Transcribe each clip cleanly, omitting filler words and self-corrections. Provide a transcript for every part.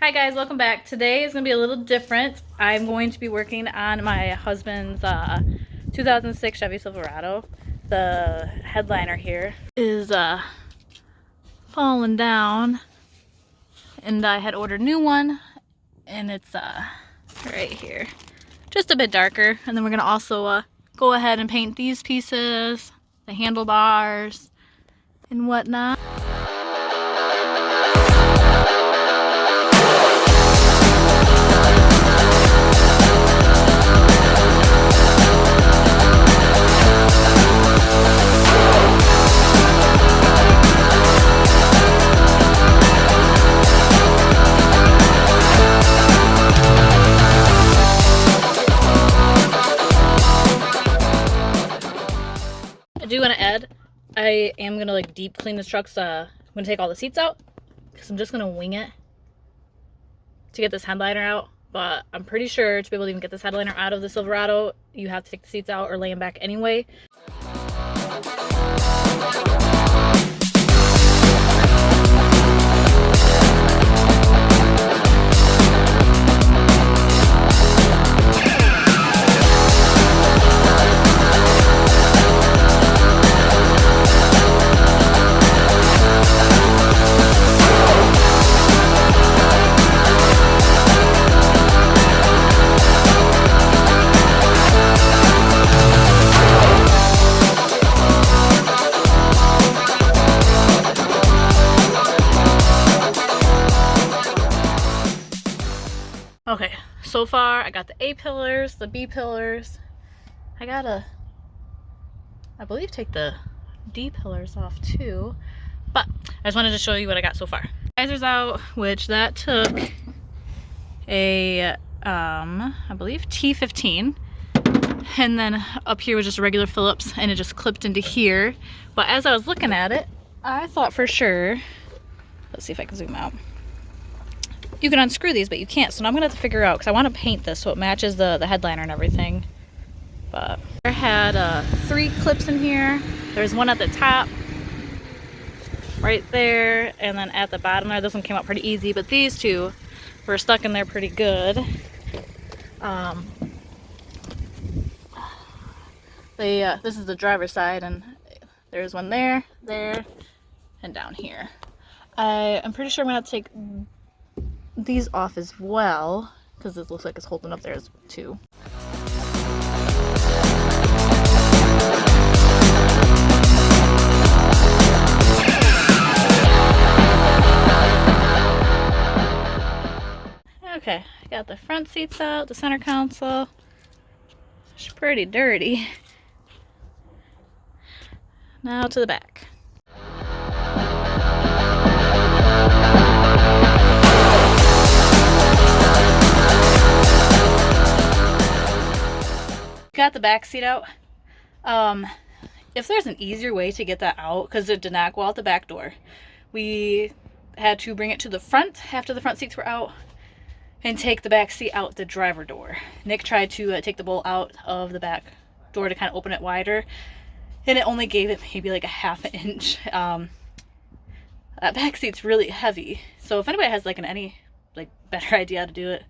Hi guys, welcome back. Today is going to be a little different. I'm going to be working on my husband's 2006 Chevy Silverado. The headliner here is falling down, and I had ordered a new one, and it's right here. Just a bit darker, and then we're going to also go ahead and paint these pieces, the handlebars, and whatnot. I do want to add, I am going to like deep clean this truck, so I'm going to take all the seats out because I'm just going to wing it to get this headliner out. But I'm pretty sure to be able to even get this headliner out of the Silverado, you have to take the seats out or lay them back anyway. Okay, so far I got the A pillars, the B pillars. I gotta, I believe, take the D pillars off too. But I just wanted to show you what I got so far. Riser's out, which that took a, I believe T15. And then up here was just a regular Phillips, and it just clipped into here. But as I was looking at it, I thought for sure, let's see if I can zoom out. You can unscrew these, but you can't. So now I'm gonna have to figure out, because I want to paint this so it matches the headliner and everything. But I had 3 clips in here. There's one at the top, right there, and then at the bottom there. This one came out pretty easy, but these two were stuck in there pretty good. This is the driver's side, and there's one there, there, and down here. I'm pretty sure I'm gonna have to take these off as well, because it looks like it's holding up there too. Okay, I got the front seats out, the center console. It's pretty dirty. Now to the back. Got the back seat out. If there's an easier way to get that out, because it did not go out the back door, we had to bring it to the front after the front seats were out and take the back seat out the driver door. Nick tried to take the bolt out of the back door to kind of open it wider, and it only gave it maybe like a ½ inch. That back seat's really heavy, so if anybody has like any better idea how to do it,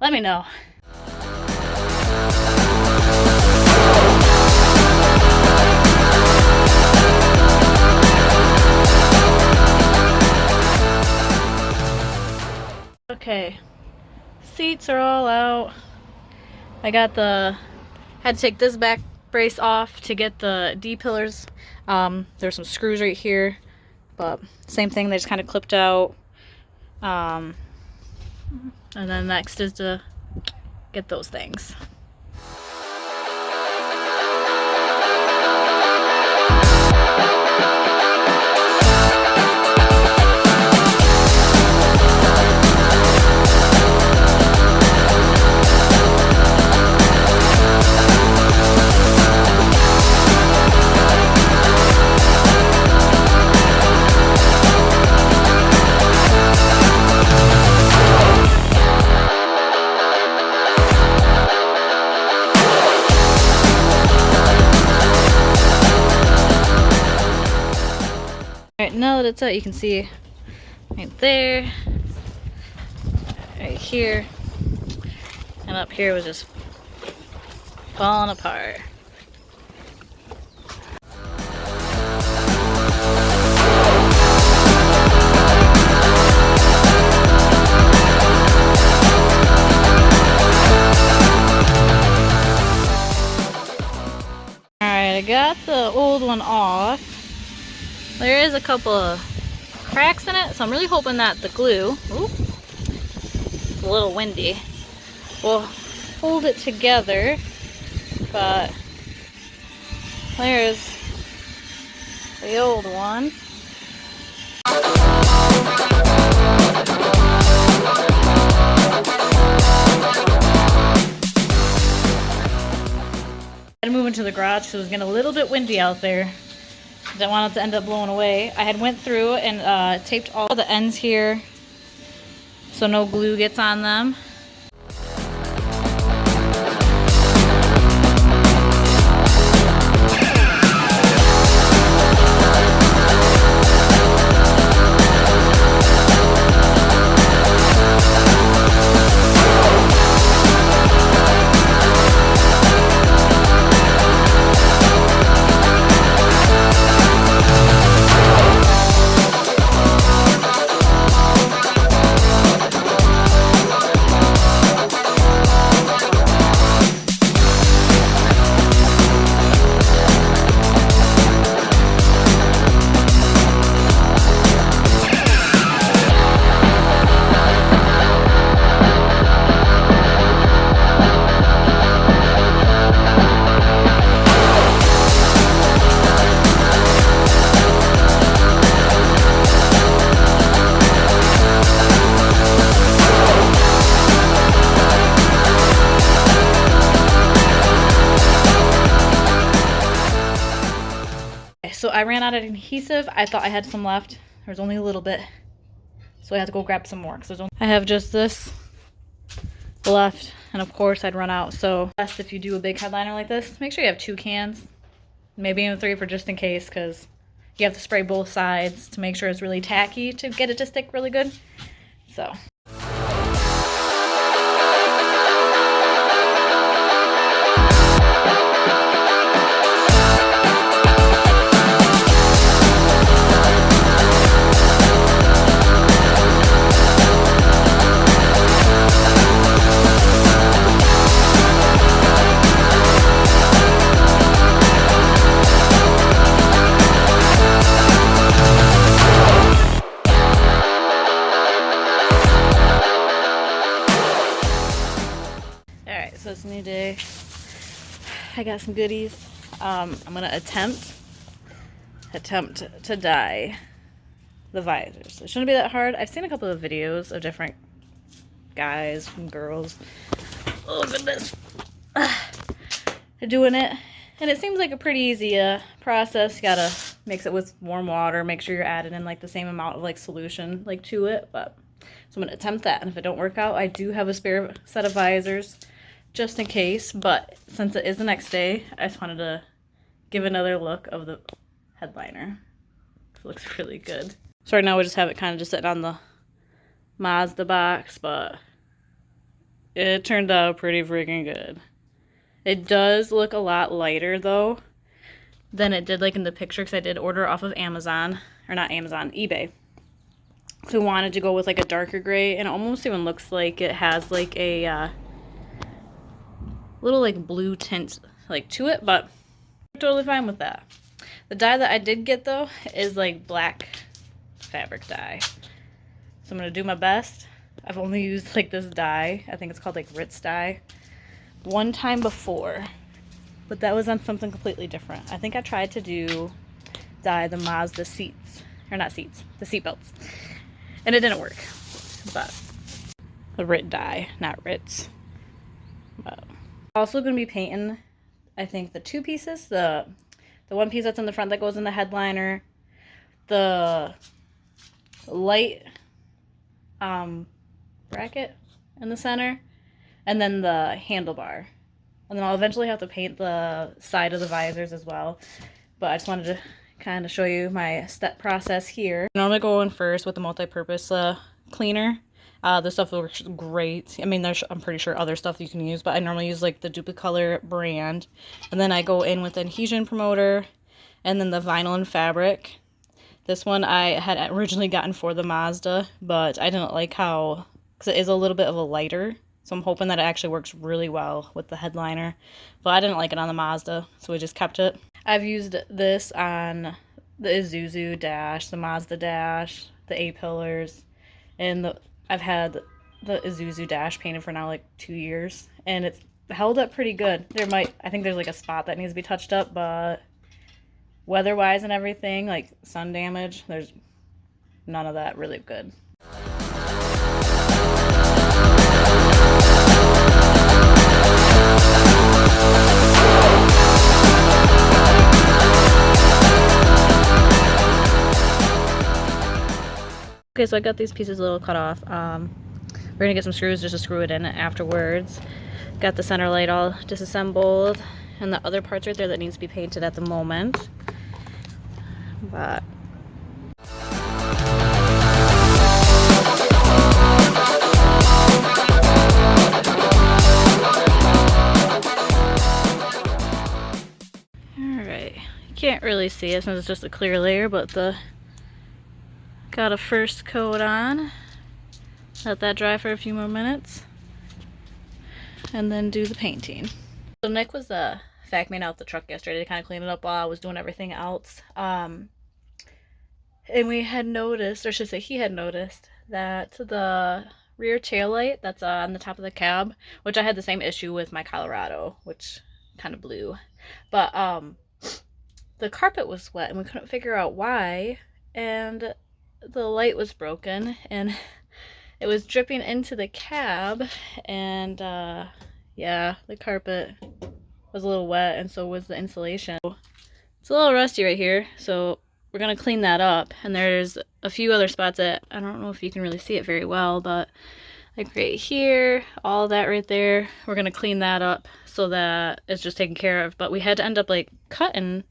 let me know. Okay, seats are all out. I got had to take this back brace off to get the D pillars. There's some screws right here, but same thing, they just kind of clipped out. And then next is to get those things. Alright, now that it's out, you can see right there, right here. And up here was just falling apart. Alright, I got the old one off. There is a couple of cracks in it, so I'm really hoping that the glue, it's a little windy, will hold it together. But there's the old one. I had to move into the garage because it was getting a little bit windy out there. Didn't want it to end up blowing away. I had went through and taped all the ends here so no glue gets on them. So I ran out of adhesive. I thought I had some left. There's only a little bit. So I had to go grab some more. I have just this left. And of course I'd run out. So best if you do a big headliner like this, make sure you have 2 cans. Maybe even 3 for just in case, because you have to spray both sides to make sure it's really tacky to get it to stick really good. So. So it's a new day. I got some goodies. I'm gonna attempt to dye the visors. It shouldn't be that hard. I've seen a couple of videos of different guys and girls. Oh goodness, doing it, and it seems like a pretty easy process. You gotta mix it with warm water. Make sure you're adding in like the same amount of like solution like to it. But so I'm gonna attempt that, and if it don't work out, I do have a spare set of visors just in case. But since it is the next day, I just wanted to give another look of the headliner. It looks really good. So right now we just have it kind of just sitting on the Mazda box, but it turned out pretty freaking good. It does look a lot lighter though than it did like in the picture, because I did order off of Amazon, or not Amazon, eBay. So I wanted to go with like a darker gray, and it almost even looks like it has like a little like blue tint like to it, but I'm totally fine with that. The dye that I did get though is like black fabric dye. So I'm gonna do my best. I've only used like this dye. I think it's called like Ritz dye. One time before, but that was on something completely different. I think I tried to dye the Mazda seats, or not seats, the seat belts, and it didn't work. But the Ritz dye, not Ritz. But also going to be painting, I think, the 2 pieces. The one piece that's in the front that goes in the headliner. The light bracket in the center. And then the handlebar. And then I'll eventually have to paint the side of the visors as well. But I just wanted to kind of show you my step process here. I normally go in first with the multi-purpose cleaner. This stuff works great. I mean, there's, I'm pretty sure other stuff you can use, but I normally use like the Dupli-Color brand. And then I go in with the Adhesion promoter and then the vinyl and fabric. This one I had originally gotten for the Mazda, but I didn't like how, because it is a little bit of a lighter. So I'm hoping that it actually works really well with the headliner. But I didn't like it on the Mazda, so we just kept it. I've used this on the Isuzu dash, the Mazda dash, the A-pillars, and I've had the Isuzu dash painted for now like 2 years, and it's held up pretty good. I think there's like a spot that needs to be touched up, but weather-wise and everything, like sun damage, there's none of that really good. Okay, so I got these pieces a little cut off. We're gonna get some screws just to screw it in afterwards. Got the center light all disassembled, and the other parts right there that needs to be painted at the moment. But alright, you can't really see it since it's just a clear layer, but got a first coat on. Let that dry for a few more minutes, and then do the painting. So Nick was vacuuming out the truck yesterday to kind of clean it up while I was doing everything else. And we had noticed, or should say he had noticed, that the rear tail light that's on the top of the cab, which I had the same issue with my Colorado, which kind of blew. But the carpet was wet and we couldn't figure out why, and the light was broken and it was dripping into the cab, and yeah, the carpet was a little wet and so was the insulation. It's a little rusty right here, so we're gonna clean that up. And there's a few other spots that I don't know if you can really see it very well, but like right here, all that right there, we're gonna clean that up so that it's just taken care of. But we had to end up like cutting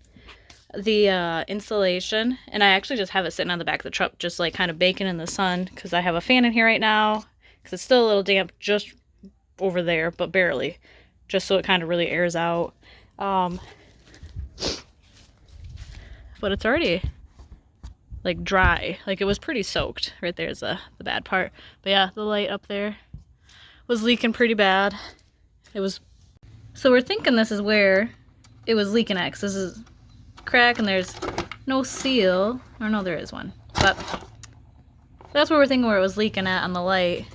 the insulation, and I actually just have it sitting on the back of the truck just like kind of baking in the sun, because I have a fan in here right now because it's still a little damp just over there, but barely, just so it kind of really airs out. But it's already like dry, like it was pretty soaked. Right there's the bad part. But yeah, the light up there was leaking pretty bad. So we're thinking this is where it was leaking at, because this is crack and there's no seal, or no, there is one, but that's where we're thinking where it was leaking at on the light.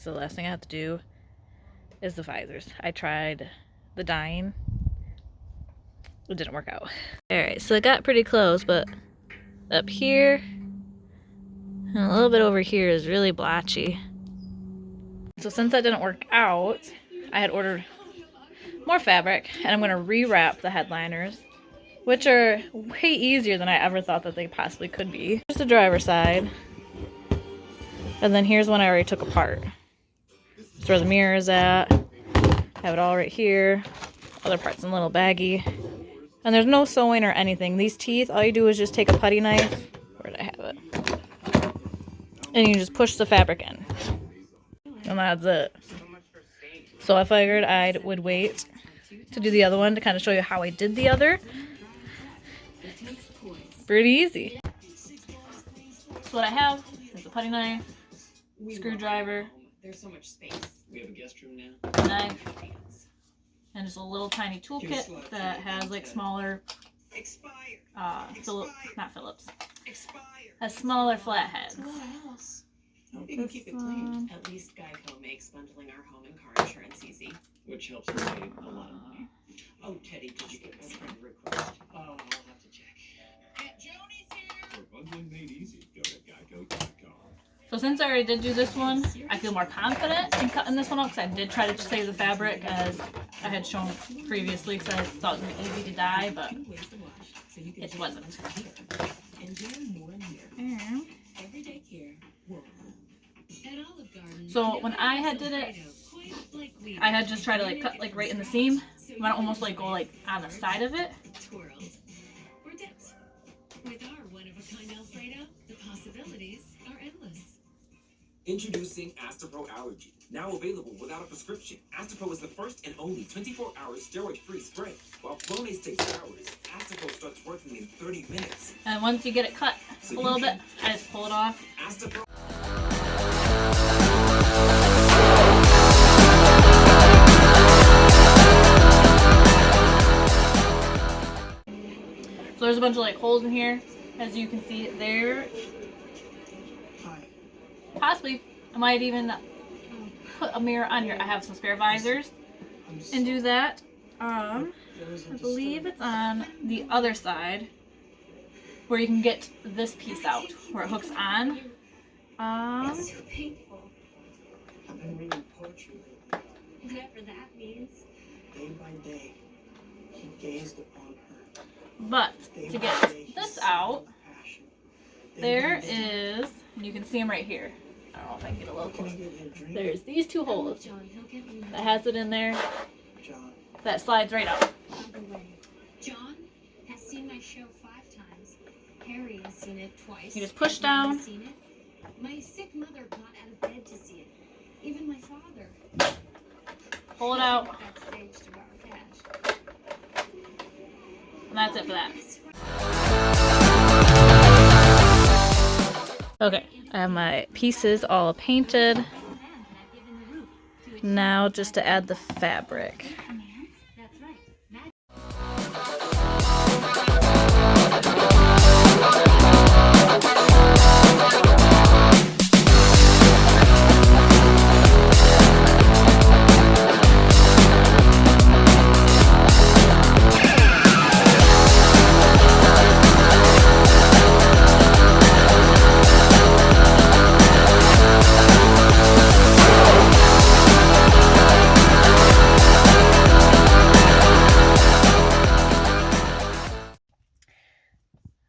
So the last thing I have to do is the visors. I tried the dyeing. It didn't work out. Alright, so it got pretty close, but up here and a little bit over here is really blotchy. So since that didn't work out, I had ordered more fabric, and I'm going to rewrap the headliners which are way easier than I ever thought that they possibly could be. Here's the driver's side. And then here's one I already took apart. That's where the mirror is at. Have it all right here. Other parts in a little baggie. And there's no sewing or anything. These teeth, all you do is just take a putty knife. Where did I have it? And you just push the fabric in. And that's it. So I figured I would wait to do the other one to kind of show you how I did the other. Pretty easy. So what I have is a putty knife, screwdriver, there's so much space. We have a guest room now. Knife, and just a little tiny toolkit that has like smaller, not Phillips, has smaller flatheads. You can keep it clean. At least Geico makes bundling our home and car insurance easy, which helps us save a lot of money. Oh, Teddy, did you get my friend request? Oh, I'll have to check. Joni's here. For bundling made easy, go to geico.com. So since I already did do this one, I feel more confident in cutting this one out because I did try to save the fabric as I had shown previously because I thought it would be easy to dye, but it wasn't. So when I had did it, I had just tried to like cut like right in the seam. I want to almost like go like on the side of it. With our one-of-a-kind Alfredo, the possibilities are endless. Introducing Astapro Allergy. Now available without a prescription. Astapro is the first and only 24-hour steroid-free spray. While Flonase takes hours, Astapro starts working in 30 minutes. And once you get it cut a little bit, I just pull it off. Astapro. So there's a bunch of like holes in here, as you can see there. Possibly, I might even put a mirror on here. I have some spare visors and do that. I believe it's on the other side where you can get this piece out where it hooks on. It's so painful. I've been reading poetry. Whatever that means. Day by day, he gazed upon her. But to get this out, there is, and you can see them right here. I don't know if I can get a little closer. There's these two holes that has it in there that slides right out. John has seen my show 5 times. Harry has seen it twice. You just push down. My sick mother got out of bed to see it. Even my father. Pull it out. Backstage to borrow cash. And that's it for that. Okay, I have my pieces all painted. Now just to add the fabric.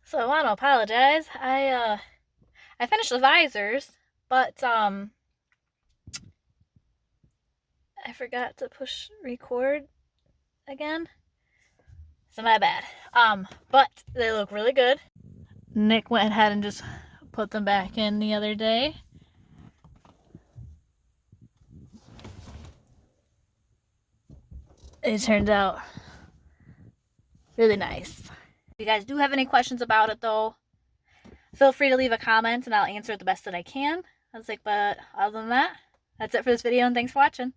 So I want to apologize. I finished the visors, but I forgot to push record again. So my bad. But they look really good. Nick went ahead and just put them back in the other day. It turned out really nice. If you guys do have any questions about it though, feel free to leave a comment and I'll answer it the best that I can. I was like, but other than that, that's it for this video and thanks for watching.